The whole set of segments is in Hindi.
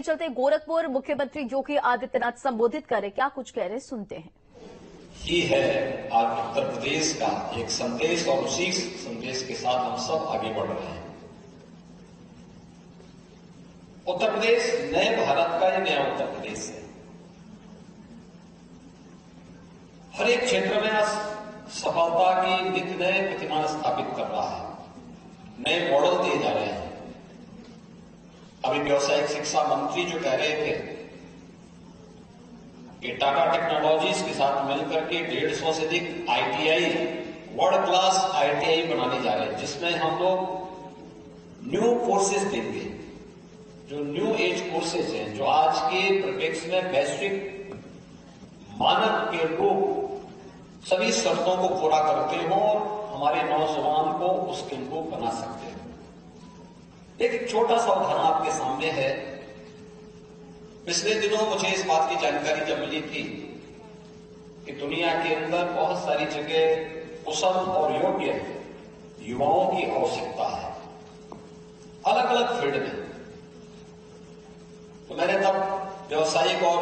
चलते गोरखपुर मुख्यमंत्री योगी आदित्यनाथ संबोधित करें, क्या कुछ कह रहे सुनते हैं। ये है आज उत्तर प्रदेश का एक संदेश और उसी संदेश के साथ हम सब आगे बढ़ रहे हैं। उत्तर प्रदेश नए भारत का ही नया उत्तर प्रदेश है। हर एक क्षेत्र में आज सफलता की नित्य नए प्रतिमान स्थापित कर रहा है, नए मॉडल दिए जा रहे हैं। अभी व्यावसायिक शिक्षा मंत्री जो कह रहे थे कि टाटा टेक्नोलॉजीज के साथ मिलकर के 150 से अधिक आईटीआई, वर्ल्ड क्लास आईटीआई बनाने जा रहे हैं, जिसमें हम लोग न्यू कोर्सेज देंगे, जो न्यू एज कोर्सेज हैं, जो आज के परिप्रेक्ष्य में वैश्विक मानक के लोग सभी शर्तों को पूरा करते हों और हमारे नौजवान को उसके को बना सकते हैं। एक छोटा सा उदाहरण आपके सामने है। पिछले दिनों मुझे इस बात की जानकारी जब मिली थी कि दुनिया के अंदर बहुत सारी जगह कुशल और योग्य युवाओं की आवश्यकता है, अलग अलग फील्ड में। तो मैंने तब व्यावसायिक और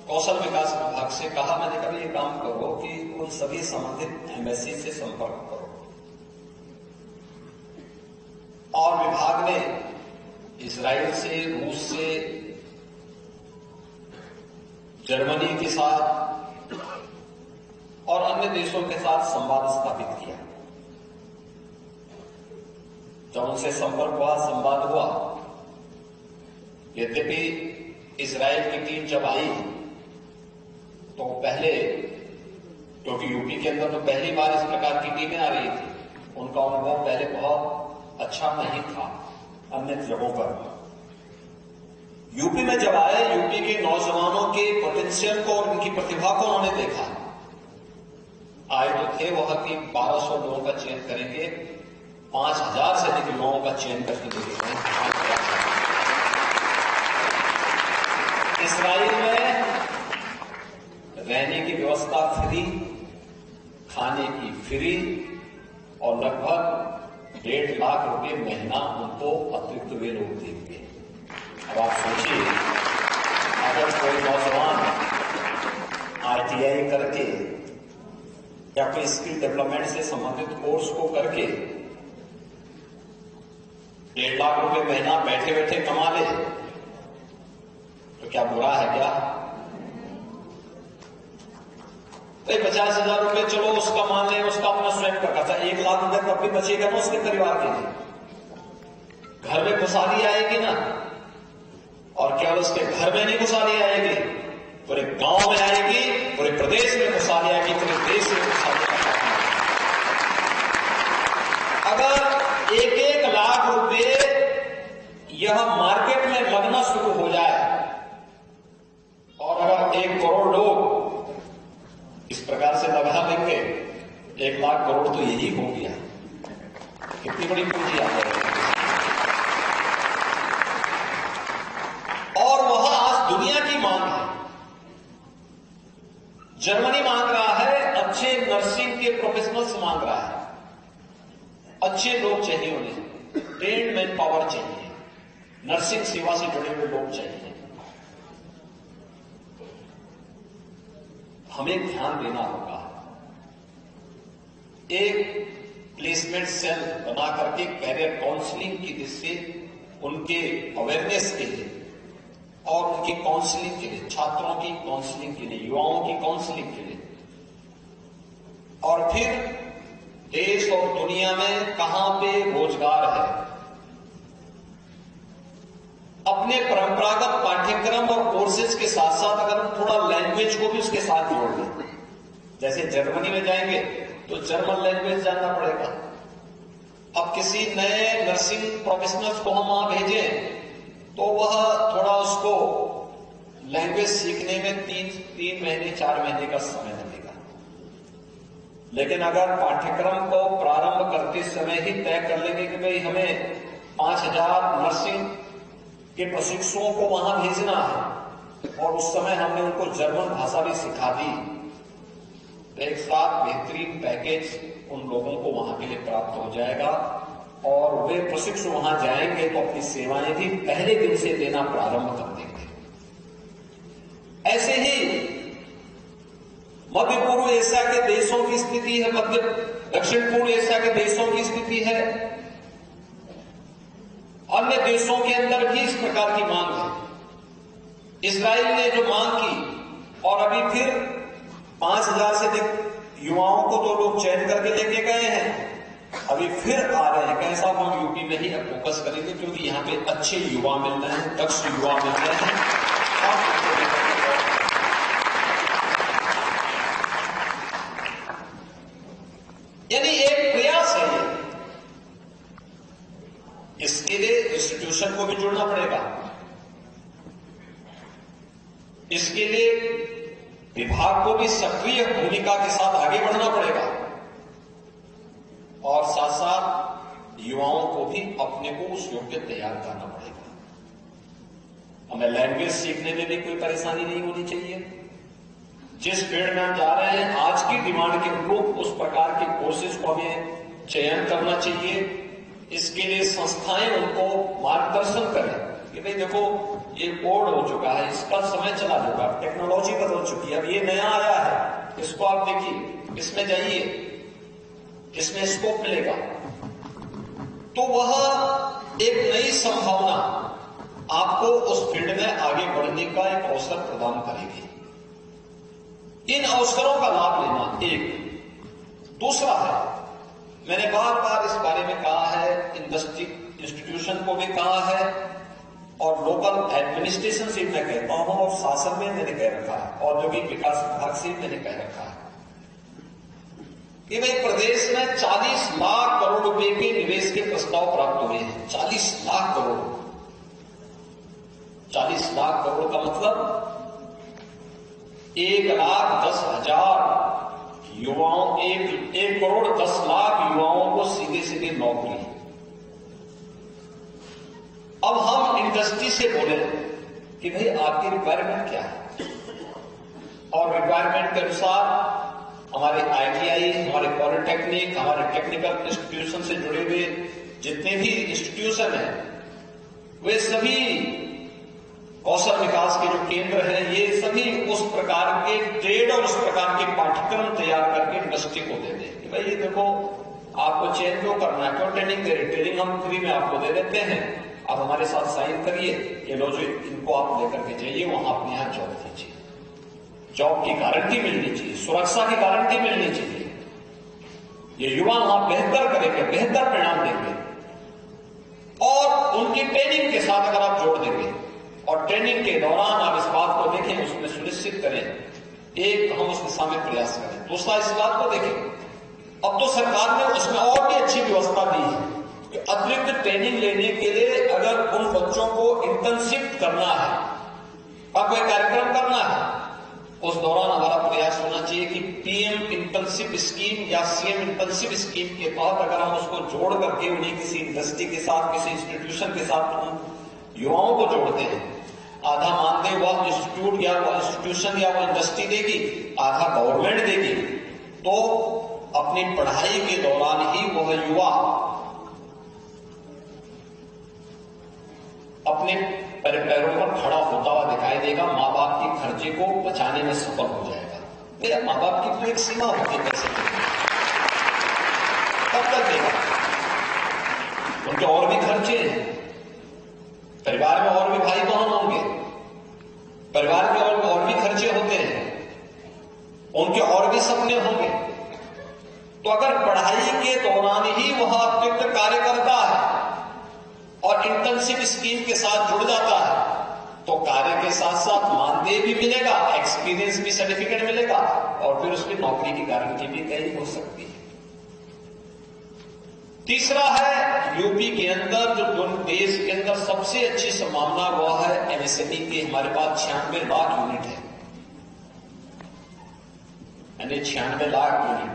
कौशल विकास विभाग से कहा, मैंने कहा ये काम करो कि उन सभी संबंधित एम्बेसी से संपर्क करो, और विभाग ने इजराइल से, रूस से, जर्मनी के साथ और अन्य देशों के साथ संवाद स्थापित किया। जब उनसे संपर्क हुआ, संवाद हुआ, यद्यपि इजराइल की टीम जब आई तो पहले, क्योंकि यूपी के अंदर तो पहली बार इस प्रकार की टीमें आ रही थी, उनका अनुभव पहले बहुत अच्छा नहीं था अन्य जगहों पर। यूपी में जब आए, यूपी के नौजवानों के पोटेंशियल को और उनकी प्रतिभा को उन्होंने देखा। आए तो थे वह कि 1200 लोगों का चयन करेंगे, 5000 से अधिक लोगों का चयन करके देंगे। इस्राइल में रहने की व्यवस्था फ्री, खाने की फ्री और लगभग 1.5 लाख रुपए महीना उनको अतिरिक्त वे लोग देंगे। अब आप सोचिए, अगर कोई नौजवान आईटीआई करके या कोई स्किल डेवलपमेंट से संबंधित कोर्स को करके 1.5 लाख रुपए महीना बैठे बैठे कमा ले, तो क्या बुरा है क्या? 50,000 रुपए चलो उसका मान लें, उसका अपना स्वयं का खर्चा, 1 लाख रुपए तब भी बचेगा ना उसके परिवार के लिए। घर में खुशहाली आएगी ना, और केवल उसके घर में नहीं खुशहाली आएगी, पूरे गांव में आएगी, पूरे प्रदेश में खुशहाली आएगी, पूरे देश में खुशहाली आएगी। अगर 1-1 लाख रुपए यह मार्केट में लगना शुरू हो जाए, और अगर 1 करोड़ लोग इस प्रकार से लगा देंगे, 1 लाख करोड़ तो यही हो गया। कितनी बड़ी पूंजी आ जाएगी। और वह आज दुनिया की मांग है। जर्मनी मांग रहा है, अच्छे नर्सिंग के प्रोफेशनल्स मांग रहा है, अच्छे लोग चाहिए उन्हें, ट्रेन्ड मैन पावर चाहिए, नर्सिंग सेवा से जुड़े हुए लोग चाहिए। हमें ध्यान देना होगा। एक प्लेसमेंट सेल बना करके कैरियर काउंसलिंग की दृष्टि से उनके अवेयरनेस के लिए और उनकी काउंसलिंग के लिए, छात्रों की काउंसलिंग के लिए, युवाओं की काउंसलिंग के लिए, और फिर देश और दुनिया में कहां पे रोजगार है, अपने परंपरागत पाठ्यक्रम और कोर्सेज के साथ साथ अगर हम थोड़ा लैंग्वेज को भी उसके साथ जोड़ दें, जैसे जर्मनी में जाएंगे तो जर्मन लैंग्वेज जानना पड़ेगा। अब किसी नए नर्सिंग प्रोफेशनल्स को हम वहां भेजें तो वह थोड़ा उसको लैंग्वेज सीखने में 3 महीने 4 महीने का समय लगेगा। लेकिन अगर पाठ्यक्रम को प्रारंभ करते समय ही तय कर लेंगे कि भाई हमें 5000 नर्सिंग के प्रशिक्षुओं को वहां भेजना है, और उस समय हमने उनको जर्मन भाषा भी सिखा दी, तो एक साथ बेहतरीन पैकेज उन लोगों को वहां के लिए प्राप्त हो जाएगा। और वे प्रशिक्षु वहां जाएंगे तो अपनी सेवाएं भी पहले दिन से देना प्रारंभ कर देंगे। ऐसे ही मध्य पूर्व एशिया के देशों की स्थिति है, मध्य दक्षिण पूर्व एशिया के देशों की स्थिति है, अन्य देशों के अंदर भी इस प्रकार की मांग है। इजराइल ने जो मांग की और अभी फिर 5,000 से अधिक युवाओं को तो लोग चयन करके लेके गए हैं, अभी फिर आ रहे हैं। कैसा हम यूपी में ही अब फोकस करेंगे क्योंकि यहां पे अच्छे युवा मिल रहे हैं, दक्ष युवा मिल रहे हैं। यानी एक प्रयास है ये। इसके लिए इंस्टीट्यूशन को भी जुड़ना पड़ेगा, इसके लिए विभाग को भी सक्रिय भूमिका के साथ आगे बढ़ना पड़ेगा और साथ साथ युवाओं को भी अपने को उस योग्य तैयार करना पड़ेगा। हमें लैंग्वेज सीखने में भी कोई परेशानी नहीं होनी चाहिए। जिस फील्ड में हम जा रहे हैं आज की डिमांड के अनुरूप उस प्रकार के कोर्सेज को हमें चयन करना चाहिए। इसके लिए संस्थाएं उनको मार्गदर्शन करें कि भाई देखो ये कोड हो चुका है, इसका समय चला चुका, टेक्नोलॉजी बदल चुकी है, अब ये नया आया है, इसको आप देखिए, इसमें जाइए, इसमें स्कोप मिलेगा। तो वह एक नई संभावना आपको उस फील्ड में आगे बढ़ने का एक अवसर प्रदान करेगी। इन अवसरों का लाभ लेना एक। दूसरा है, मैंने बार बार इस बारे में कहा है, इंडस्ट्री इंस्टीट्यूशन को भी कहा है और लोकल एडमिनिस्ट्रेशन से मैं कहता हूं और शासन में मैंने कह रखा है, औद्योगिक विकास विभाग से मैंने कह रखा है कि भाई प्रदेश में 40 लाख करोड़ रुपए के निवेश के प्रस्ताव प्राप्त हुए हैं। 40 लाख करोड़, 40 लाख करोड़ का मतलब 1,10,000 युवाओं, 1 करोड़ 10 लाख युवाओं को सीधे सीधे नौकरी। अब हम इंडस्ट्री से बोले कि भाई आपकी रिक्वायरमेंट क्या है, और रिक्वायरमेंट के अनुसार हमारे ITI, हमारे पॉलिटेक्निक, हमारे टेक्निकल इंस्टीट्यूशन से जुड़े हुए जितने भी इंस्टीट्यूशन हैं, वे सभी कौशल विकास के जो केंद्र हैं, ये सभी उस प्रकार के ट्रेड और उस प्रकार के पाठ्यक्रम तैयार करके इंडस्ट्री को दे दें कि भाई ये देखो आपको चयन क्यों करना है, क्यों ट्रेनिंग दे रहे, ट्रेनिंग हम फ्री में आपको दे देते हैं, आप हमारे साथ साइन करिए, ये लो जो इनको आप लेकर के जाइए, वहां अपने यहां जॉब कीजिए। जॉब की गारंटी मिलनी चाहिए, सुरक्षा की गारंटी मिलनी चाहिए। ये युवा वहां बेहतर करेंगे, बेहतर परिणाम देंगे और उनकी ट्रेनिंग के साथ अगर आप जोड़ देंगे और ट्रेनिंग के दौरान आप इस बात को देखें, उसमें सुनिश्चित करें, एक हम उस दिशा में प्रयास करें। दूसरा इस बात को देखें, अब तो सरकार ने उसमें और भी अच्छी व्यवस्था दी है कि अतिरिक्त ट्रेनिंग लेने के लिए अगर उन बच्चों को इंटर्नशिप करना है और कोई कार्यक्रम करना है, उस दौरान हमारा प्रयास होना चाहिए कि PM इंटर्नशिप स्कीम या CM इंटर्नशिप स्कीम के तहत अगर हम उसको जोड़ करके उन्हें किसी इंडस्ट्री के साथ, किसी इंस्टीट्यूशन के साथ हम युवाओं को जोड़ते हैं, आधा मानदेय वह इंस्टीट्यूट या वह इंस्टीट्यूशन या वह इंडस्ट्री देगी, आधा गवर्नमेंट देगी, तो अपनी पढ़ाई के दौरान ही वह युवा अपने पैरों पर खड़ा होता हुआ दिखाई देगा, माँ बाप के खर्चे को बचाने में सफल हो जाएगा। मेरा माँ बाप की तो एक सीमा होती है, कैसे कब तक देगा, उनके और भी खर्चे हैं, परिवार में और भी भाई बहन होंगे, परिवार के और भी खर्चे होते हैं, उनके और भी सपने होंगे। तो अगर पढ़ाई के दौरान ही वह अतिरिक्त कार्य करता है और इंटर्नशिप स्कीम के साथ जुड़ जाता है, तो कार्य के साथ साथ मानदेय भी मिलेगा, एक्सपीरियंस भी, सर्टिफिकेट मिलेगा और फिर उसकी नौकरी की गारंटी भी कहीं हो सकती है। तीसरा है, यूपी के अंदर जो देश के अंदर सबसे अच्छी संभावना वह है MSME की। हमारे पास 96 लाख यूनिट है, यानी 96 लाख यूनिट।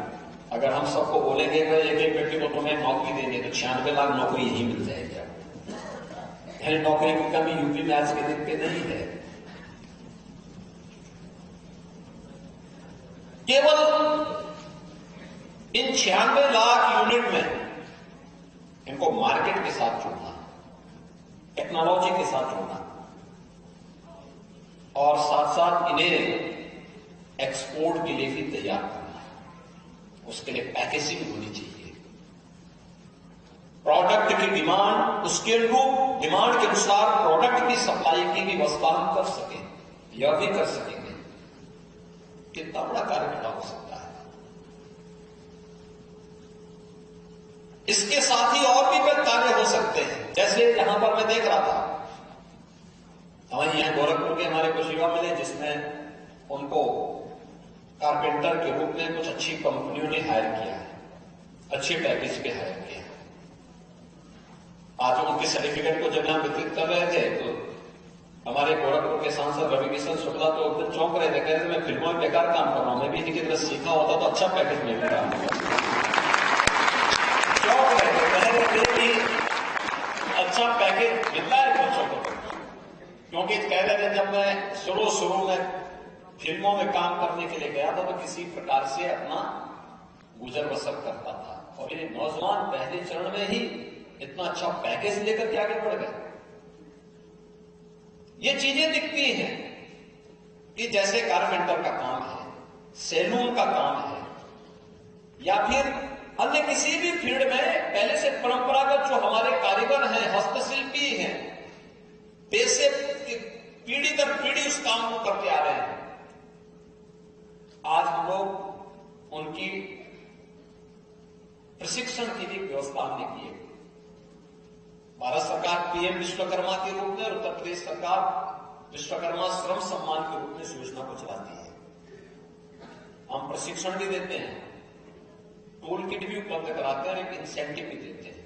अगर हम सबको बोलेंगे कि एक एक व्यक्ति को तुम्हें नौकरी देंगे तो 96 लाख नौकरी यही मिल जाएगी। यानी नौकरी की कमी यूपी में आज के दिन पे नहीं है। केवल इन 96 लाख यूनिट में इनको इनको मार्केट के साथ जोड़ना, टेक्नोलॉजी के साथ जोड़ना और साथ साथ इन्हें एक्सपोर्ट के लिए भी तैयार करना है। उसके लिए पैकेजिंग होनी चाहिए, प्रोडक्ट की डिमांड, उसके अनुरूप डिमांड के अनुसार प्रोडक्ट की सप्लाई की व्यवस्था हम कर सकें, यह भी कर सकेंगे। कितना बड़ा कार्य खड़ा हो सकता है। इसके साथ ही और भी कई कार्य हो सकते हैं, जैसे यहां पर मैं देख रहा था, हमारे यहां गोरखपुर के हमारे कुछ युवा मिले जिसमें उनको कारपेंटर के रूप में कुछ अच्छी कंपनियों ने हायर किया है, अच्छे पैकेज पे हायर किया है। आज उनके सर्टिफिकेट को जब यहां वितरित कर रहे थे तो हमारे गोरखपुर के सांसद रवि किशन शुक्ला तो एकदम चौंक रहे थे, कह रहे थे मैं फिल्मों में बेकार काम कर रहा हूं, मैं भी लेकिन अगर सीखा होता तो अच्छा पैकेज मिलेगा। चौंक रहे थे, कह रहे थे कि अच्छा पैकेज मिलता है बच्चों को, क्योंकि कह रहे थे जब मैं शुरू में फिल्मों में काम करने के लिए गया था तो किसी प्रकार से अपना गुजर बसर करता था, और ये नौजवान पहले चरण में ही इतना अच्छा पैकेज लेकर के आगे बढ़ गए। ये चीजें दिखती हैं कि जैसे कारपेंटर का काम है, सैलून का काम है, या फिर अन्य किसी भी फील्ड में पहले से परंपरागत जो हमारे कारीगर हैं, हस्तशिल्पी हैं, पैसे पीढ़ी दर पीढ़ी उस काम को करते आ रहे हैं। आज हम लोग उनकी प्रशिक्षण की भी व्यवस्था हमने की है। भारत सरकार पीएम विश्वकर्मा के रूप में और उत्तर प्रदेश सरकार विश्वकर्मा श्रम सम्मान के रूप में इस योजना को चलाती है। हम प्रशिक्षण भी देते हैं, टूल किट भी उपलब्ध कराते हैं, एक इंसेंटिव भी देते हैं।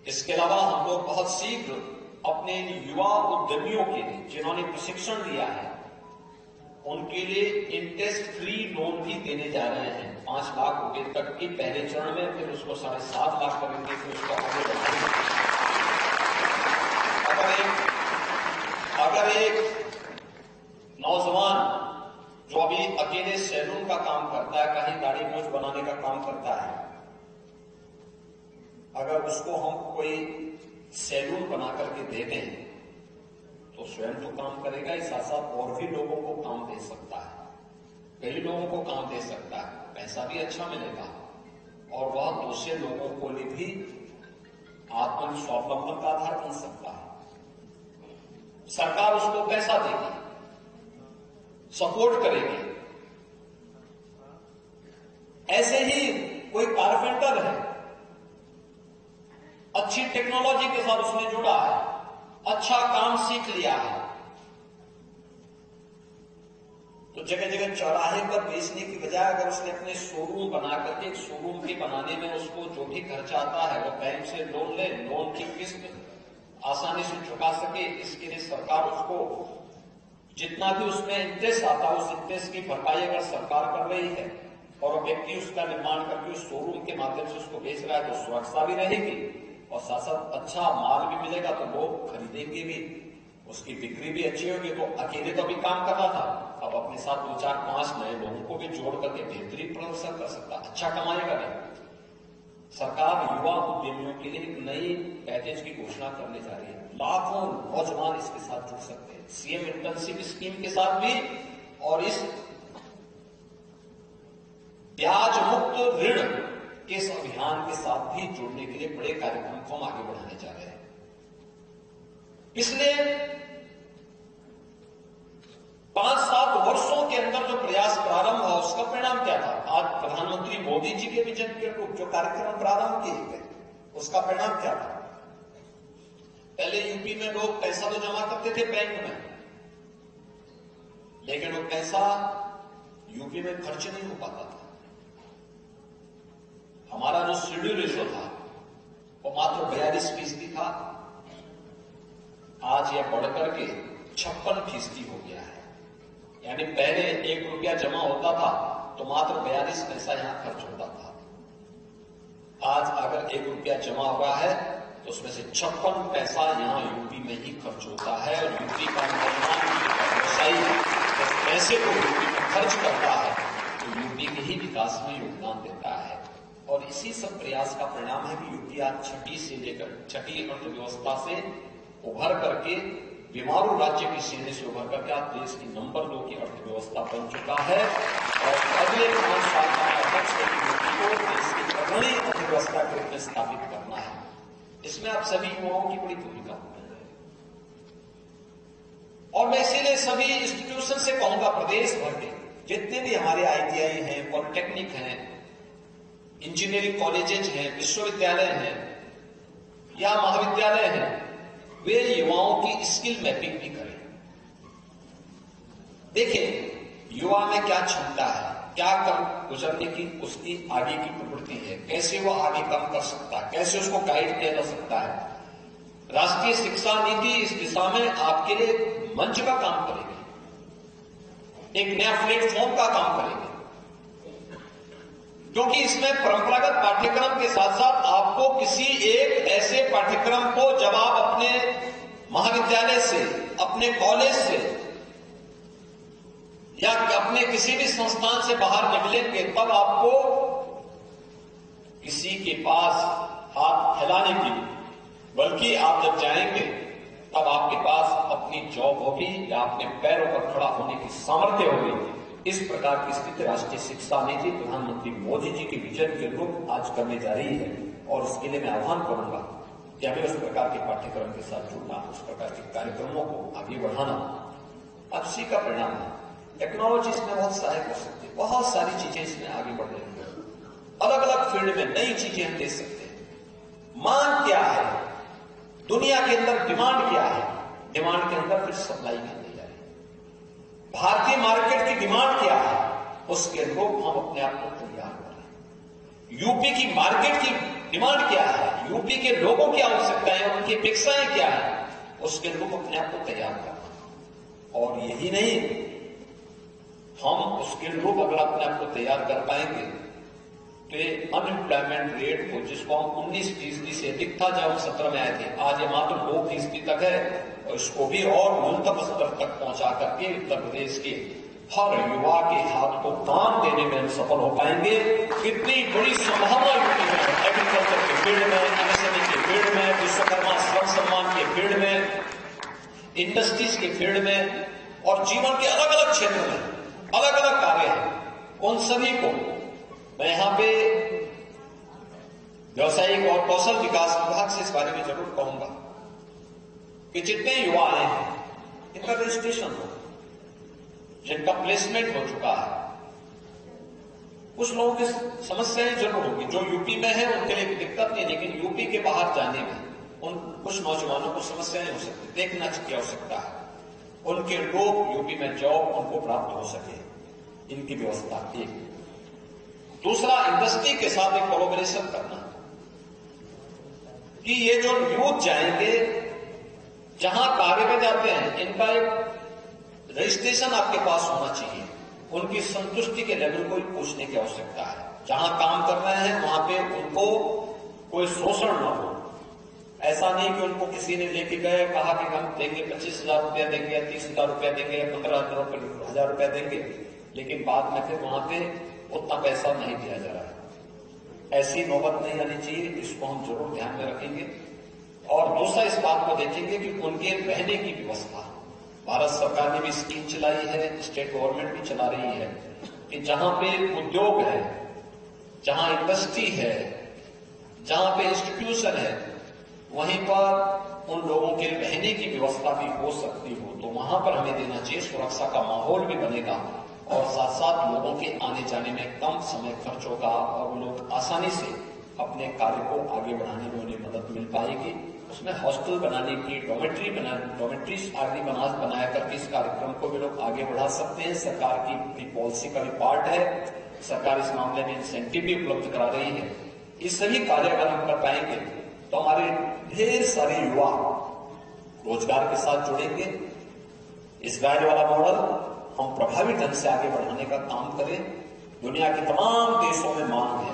इसके अलावा हम लोग बहुत शीघ्र अपने युवा उद्यमियों के लिए जिन्होंने प्रशिक्षण लिया है उनके लिए इंटरेस्ट फ्री लोन भी देने जा रहे हैं, 5 लाख रुपए तक की पहले चरण में, फिर उसको 7.5 लाख करेंगे, फिर उसको आगे बढ़ाएंगे। अगर एक नौजवान जो अभी अकेले सैलून का काम करता है, कहीं दाढ़ी मूंछ बनाने का काम करता है, अगर उसको हम कोई सैलून बना करके दे दें तो स्वयं तो काम करेगा ही, साथ साथ और भी लोगों को काम दे सकता है, कई लोगों को काम दे सकता है, पैसा भी अच्छा मिलेगा और वह दूसरे लोगों को लिए भी आत्मस्वावलंबन का आधार बन सकता है। सरकार उसको पैसा देगी, सपोर्ट करेगी। ऐसे ही कोई कारपेंटर है, अच्छी टेक्नोलॉजी के साथ उसने जुड़ा है, अच्छा काम सीख लिया है, तो जगह जगह चौराहे पर बेचने की बजाय अगर उसने अपने शोरूम बना करके, एक शोरूम के बनाने में उसको जो भी खर्चा आता है वो बैंक से लोन ले, लोन की किस्त आसानी से चुका सके, इसके लिए सरकार उसको जितना भी उसमें इंटरेस्ट आता है उस इंटरेस्ट की भरपाई अगर सरकार कर रही है और व्यक्ति उसका निर्माण करके उस शोरूम के माध्यम से उसको बेच रहा है तो सुरक्षा भी रहेगी और साथ साथ अच्छा माल भी मिलेगा, तो लोग खरीदेंगे भी, उसकी बिक्री भी अच्छी होगी। तो अकेले तो अभी काम कर रहा था, अब अपने साथ 2, 4, 5 नए लोगों को भी जोड़ करके बेहतरीन प्रदर्शन कर सकता, अच्छा कमाएगा नहीं। सरकार युवा उद्यमियों के लिए एक नई पैकेज की घोषणा करने जा रही है, लाखों नौजवान इसके साथ जुड़ सकते हैं, सीएम इंटर्नशिप स्कीम के साथ भी और इस ब्याज मुक्त ऋण के इस अभियान के साथ भी जुड़ने के लिए बड़े कार्यक्रम को हम आगे बढ़ाने जा रहे हैं। पिछले 5-7 वर्षों के अंदर जो प्रयास प्रारंभ हुआ उसका परिणाम क्या था? आज प्रधानमंत्री मोदी जी के विजन के अनुरूप जो कार्यक्रम प्रारंभ किए गए उसका परिणाम क्या था? पहले यूपी में लोग पैसा तो जमा करते थे बैंक में, लेकिन वो पैसा यूपी में खर्च नहीं हो पाता था। हमारा जो शेड्यूल रेशो था वो मात्र 42% था, आज यह बढ़कर के 56% हो गया है। यानी पहले 1 रुपया जमा होता था तो मात्र 42 पैसा यहां खर्च होता था। आज अगर 1 रुपया जमा हो रहा है तो उसमें से 56 पैसा यहां यूपी में ही खर्च होता है और यूपी का नौजवान व्यवसायी जब पैसे को यूपी में खर्च करता है तो यूपी के ही विकास में योगदान देता है। और इसी सब प्रयास का परिणाम है कि यूपी आज छठी अर्थव्यवस्था से उभर करके बीमारू राज्य की श्रेणी से उभर करके आज देश की नंबर 2 की अर्थव्यवस्था बन चुका है और अगले 5 साल का लक्ष्य है कि यूपी को देश की अग्रणी अर्थव्यवस्था के रूप में स्थापित करना है। इसमें आप सभी युवाओं की बड़ी भूमिका होगी और मैं इसीलिए सभी इंस्टीट्यूशन से कहूंगा, प्रदेश भर के जितने भी हमारे आईटीआई हैं, पॉलिटेक्निक हैं, इंजीनियरिंग कॉलेजेज हैं, विश्वविद्यालय हैं या महाविद्यालय हैं, वे युवाओं की स्किल मैपिंग भी करें। देखें युवा में क्या क्षमता है, क्या कर गुजरने की उसकी आगे की प्रवृत्ति है, कैसे वो आगे काम कर सकता है, कैसे उसको गाइड किया जा सकता है। राष्ट्रीय शिक्षा नीति इस दिशा में आपके लिए मंच का काम करेगी, एक नया प्लेटफॉर्म का काम करेगी, क्योंकि इसमें परंपरागत पाठ्यक्रम के साथ साथ आपको किसी एक ऐसे पाठ्यक्रम को जब आप अपने महाविद्यालय से, अपने कॉलेज से या अपने किसी भी संस्थान से बाहर निकलेंगे तब आपको किसी के पास हाथ फैलाने की, बल्कि आप जब जाएंगे तब आपके पास अपनी जॉब होगी या अपने पैरों पर खड़ा होने की सामर्थ्य होगी। इस प्रकार की स्थिति राष्ट्रीय शिक्षा नीति प्रधानमंत्री मोदी जी के विजन के रूप आज करने जा रही है और इसके लिए मैं आह्वान करूंगा कि हमें उस प्रकार के पाठ्यक्रम के साथ जुड़ना, उस प्रकार के कार्यक्रमों को आगे बढ़ाना। अब इसी का परिणाम है टेक्नोलॉजी इसमें बहुत सहायक कर सकती है, बहुत सारी चीजें इसमें आगे बढ़ रही है, अलग अलग फील्ड में नई चीजें हम दे सकते हैं। मांग क्या है दुनिया के अंदर, डिमांड क्या है, डिमांड के अंदर फिर सप्लाई करनी जाए। भारतीय मार्केट की डिमांड क्या है, उसके अनुरूप हम अपने आप को तैयार करें। यूपी की मार्केट की डिमांड क्या है, यूपी के लोगों की आवश्यकताएं और उनकी अपेक्षाएं क्या है, उसके अनुरूप अपने आप को तैयार करना। और यही नहीं, हम उसके अनुरूप अगर अपने आप को तैयार कर पाएंगे तो अनएम्प्लॉयमेंट रेट को, जिसको हम 19% से अधिक था जब हम 17 में आए थे, आज ये मात्र 2% तक है और इसको भी और न्यूनतम स्तर तक पहुंचा करके उत्तर प्रदेश के हर युवा के हाथ को काम देने में हम सफल हो पाएंगे। कितनी बड़ी संभावना यूपी में एग्रीकल्चर के फील्ड में, एमएसएमई के फील्ड में, विश्वकर्मा श्रम सम्मान के फील्ड में, इंडस्ट्रीज के फील्ड में और जीवन के अलग अलग क्षेत्र में अलग अलग कार्य हैं। उन सभी को मैं यहां पे व्यावसायिक और कौशल विकास विभाग से इस बारे में जरूर कहूंगा कि जितने युवा आए हैं इनका रजिस्ट्रेशन हो, जिनका प्लेसमेंट हो चुका है। कुछ लोगों की समस्याएं जरूर होगी, जो यूपी में है उनके लिए दिक्कत नहीं, लेकिन यूपी के बाहर जाने में उन कुछ नौजवानों को समस्याएं हो सकती, देखना की आवश्यकता है। उनके लोग यूपी में जॉब उनको प्राप्त हो सके, इनकी व्यवस्था। एक दूसरा, इंडस्ट्री के साथ एक कोलैबोरेशन करना कि ये जो यूथ जाएंगे जहां कार्य में जाते हैं, इनका एक रजिस्ट्रेशन आपके पास होना चाहिए। उनकी संतुष्टि के लेवल को पूछने की आवश्यकता है। जहां काम कर रहे हैं वहां पे उनको कोई शोषण न हो। ऐसा नहीं कि उनको किसी ने लेके गए, कहा कि हम देंगे 25,000 रुपया देंगे या 30,000 रुपया देंगे या 15,000 रुपया देंगे, लेकिन बाद में फिर वहां पे उतना पैसा नहीं दिया जा रहा है। ऐसी नौबत नहीं आनी चाहिए, इसको हम जरूर ध्यान में रखेंगे। और दूसरा, इस बात को देखेंगे कि उनके रहने की व्यवस्था, भारत सरकार ने भी स्कीम चलाई है, स्टेट गवर्नमेंट भी चला रही है कि जहां पे उद्योग है, जहां इंडस्ट्री है, जहां पे इंस्टीट्यूशन है, वहीं पर उन लोगों के रहने की व्यवस्था भी हो सकती हो, तो वहां पर हमें देना चाहिए। सुरक्षा का माहौल भी बनेगा और साथ साथ लोगों के आने जाने में कम समय खर्च होगा और वो लोग आसानी से अपने कार्य को आगे बढ़ाने में उन्हें मदद मिल पाएगी। उसमें हॉस्टल बनाने की, डॉमेट्रीज आदि बनाया करके इस कार्यक्रम को भी लोग आगे बढ़ा सकते हैं। सरकार की पॉलिसी का भी पार्ट है, सरकार इस मामले में इंसेंटिव भी उपलब्ध करा रही है। इस सभी कार्य अगर हम कर पाएंगे तो हमारे ढेर सारे युवा रोजगार के साथ जुड़ेंगे। इजराइल वाला मॉडल हम प्रभावी ढंग से आगे बढ़ाने का काम करें। दुनिया के तमाम देशों में मांग है,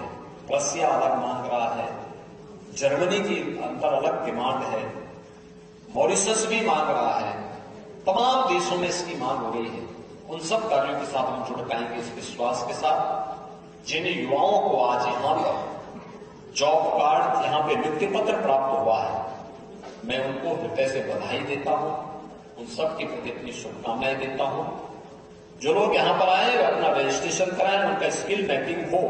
रसिया अलग मांग रहा है, जर्मनी की अंतर अलग डिमांड है, मॉरिशस भी मांग रहा है, तमाम देशों में इसकी मांग हो रही है। उन सब कार्यों के साथ हम जुड़ पाएंगे इस विश्वास के साथ, जिन युवाओं को आज यहां पर जॉब कार्ड, यहाँ पे नियुक्ति पत्र प्राप्त हुआ है, मैं उनको हृदय से बधाई देता हूं, उन सब के प्रति अपनी शुभकामनाएं देता हूं। जो लोग यहां पर आए वे अपना रजिस्ट्रेशन कराएं, उनका स्किल मैपिंग हो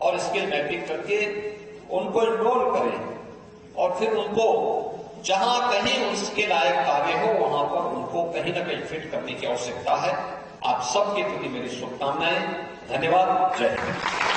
और स्किल मैपिंग करके उनको एनरोल करें और फिर उनको जहां कहीं उसके लायक कार्य हो वहां पर उनको कहीं न कहीं फिट करने की आवश्यकता है। आप सबके प्रति मेरी शुभकामनाएं, धन्यवाद, जय हिंद।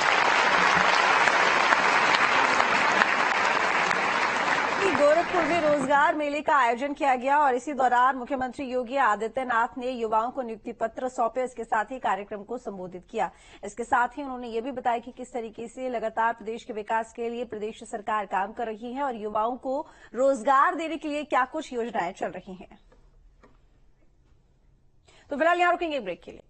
गोरखपुर में रोजगार मेले का आयोजन किया गया और इसी दौरान मुख्यमंत्री योगी आदित्यनाथ ने युवाओं को नियुक्ति पत्र सौंपे। इसके साथ ही कार्यक्रम को संबोधित किया। इसके साथ ही उन्होंने ये भी बताया कि किस तरीके से लगातार प्रदेश के विकास के लिए प्रदेश सरकार काम कर रही है और युवाओं को रोजगार देने के लिए क्या कुछ योजनाएं चल रही हैं। तो फिलहाल यहां रुकेंगे ब्रेक के लिए।